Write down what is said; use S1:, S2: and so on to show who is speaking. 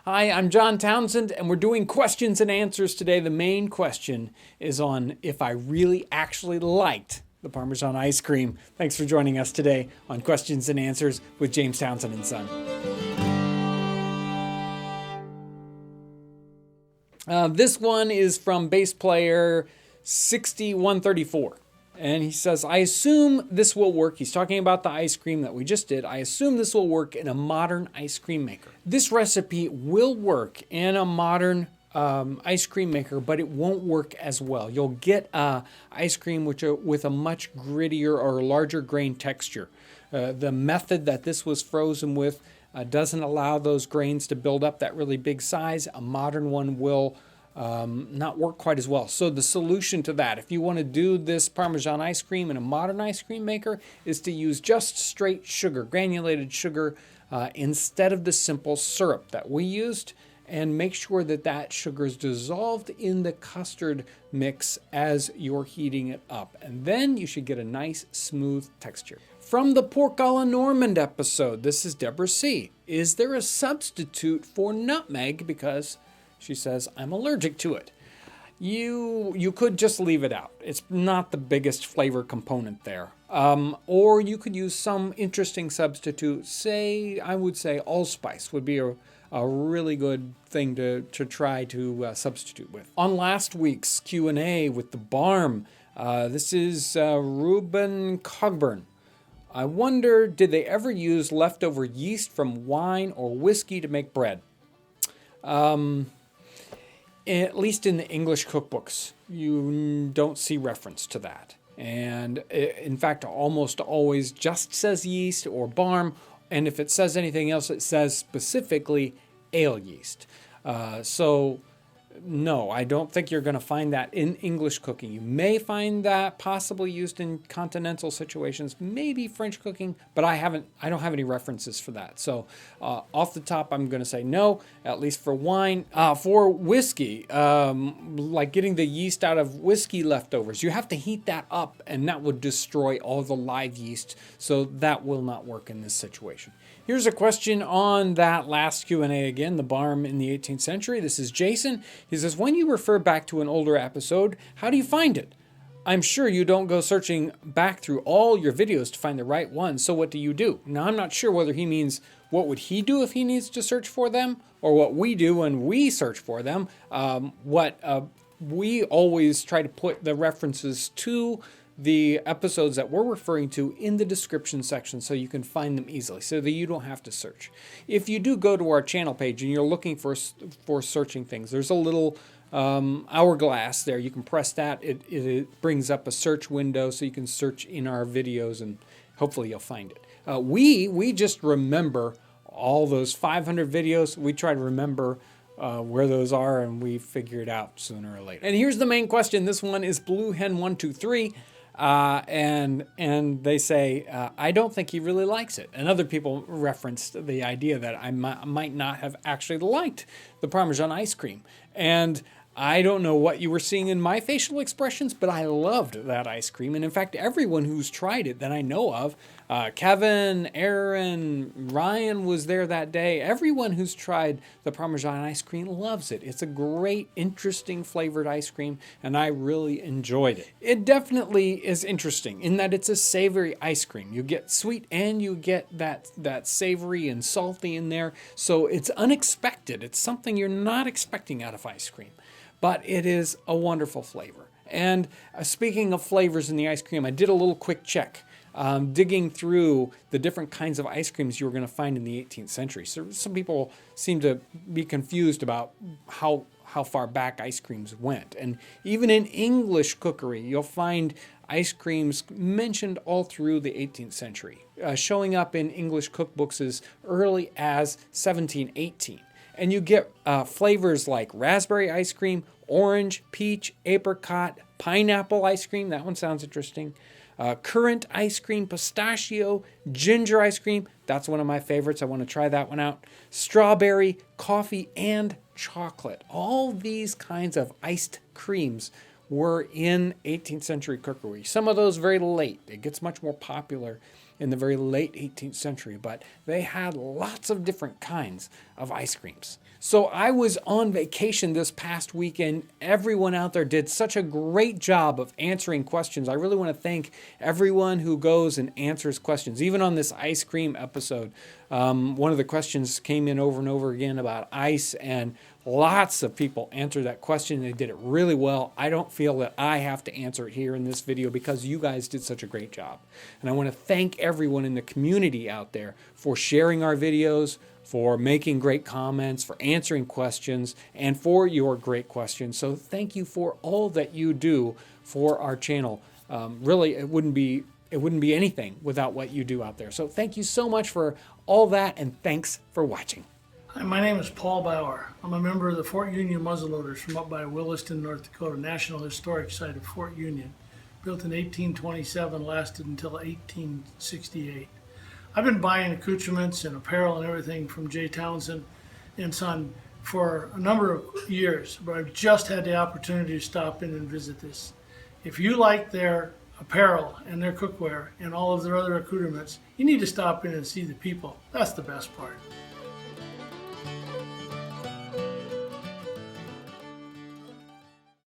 S1: Hi, I'm John Townsend, and we're doing questions and answers today. The main question is on if I really actually liked the Parmesan ice cream. Thanks for joining us today on Questions and Answers with James Townsend and Son. This one is from bass player 6134. And he says, I assume this will work. He's talking about the ice cream that we just did. I assume this will work in a modern ice cream maker. This recipe will work in a modern ice cream maker, but it won't work as well. You'll get ice cream with a much grittier or larger grain texture. The method that this was frozen with doesn't allow those grains to build up that really big size. A modern one will not work quite as well. So the solution to that, if you want to do this Parmesan ice cream in a modern ice cream maker, is to use just straight sugar, granulated sugar, instead of the simple syrup that we used, and make sure that that sugar is dissolved in the custard mix as you're heating it up. And then you should get a nice smooth texture. From the Pork a la Normand episode, this is Deborah C. Is there a substitute for nutmeg? Because she says, I'm allergic to it. You could just leave it out. It's not the biggest flavor component there. Or you could use some interesting substitute. I would say allspice would be a really good thing to try to substitute with. On last week's Q&A with the Barm, this is Ruben Cogburn. I wonder, did they ever use leftover yeast from wine or whiskey to make bread? At least in the English cookbooks, you don't see reference to that. And in fact, almost always just says yeast or barm. And if it says anything else, it says specifically ale yeast. So no, I don't think you're going to find that in English cooking. You may find that possibly used in continental situations, maybe French cooking, but I don't have any references for that. So off the top, I'm going to say no, at least for wine. For whiskey, like getting the yeast out of whiskey leftovers, you have to heat that up, and that would destroy all the live yeast. So that will not work in this situation. Here's a question on that last Q&A again, the Barm in the 18th century. This is Jason. He says, when you refer back to an older episode, how do you find it? I'm sure you don't go searching back through all your videos to find the right one, so what do you do? Now, I'm not sure whether he means what would he do if he needs to search for them, or what we do when we search for them. We always try to put the references to the episodes that we're referring to in the description section so you can find them easily, so that you don't have to search. If you do go to our channel page and you're looking for searching things, there's a little hourglass there. You can press that. It brings up a search window so you can search in our videos, and hopefully you'll find it. We just remember all those 500 videos. We try to remember where those are, and we figure it out sooner or later. And here's the main question. This one is Blue Hen 123. And they say, I don't think he really likes it. And other people referenced the idea that I might not have actually liked the Parmesan ice cream. And I don't know what you were seeing in my facial expressions, but I loved that ice cream. And in fact, everyone who's tried it that I know of, Kevin, Aaron, Ryan was there that day. Everyone who's tried the Parmesan ice cream loves it. It's a great, interesting flavored ice cream, and I really enjoyed it. It definitely is interesting in that it's a savory ice cream. You get sweet and you get that savory and salty in there. So it's unexpected. It's something you're not expecting out of ice cream. But it is a wonderful flavor. And speaking of flavors in the ice cream, I did a little quick check, digging through the different kinds of ice creams you were going to find in the 18th century. So some people seem to be confused about how far back ice creams went. And even in English cookery, you'll find ice creams mentioned all through the 18th century, showing up in English cookbooks as early as 1718. And you get flavors like raspberry ice cream, orange, peach, apricot, pineapple ice cream. That one sounds interesting. Currant ice cream, pistachio, ginger ice cream. That's one of my favorites. I want to try that one out. Strawberry, coffee, and chocolate. All these kinds of iced creams were in 18th century cookery. Some of those very late. It gets much more popular in the very late 18th century, but they had lots of different kinds of ice creams. So I was on vacation this past weekend. Everyone out there did such a great job of answering questions. I really want to thank everyone who goes and answers questions. Even on this ice cream episode, one of the questions came in over and over again about ice, and lots of people answered that question. They did it really well. I don't feel that I have to answer it here in this video because you guys did such a great job. And I want to thank everyone in the community out there for sharing our videos, for making great comments, for answering questions, and for your great questions. So thank you for all that you do for our channel. Really, it wouldn't be anything without what you do out there. So thank you so much for all that, and thanks for watching.
S2: Hi, my name is Paul Bauer. I'm a member of the Fort Union Muzzleloaders from up by Williston, North Dakota, National Historic Site of Fort Union. Built in 1827, lasted until 1868. I've been buying accoutrements and apparel and everything from Jay Townsend and Son for a number of years, but I've just had the opportunity to stop in and visit this. If you like their apparel and their cookware and all of their other accoutrements, you need to stop in and see the people. That's the best part.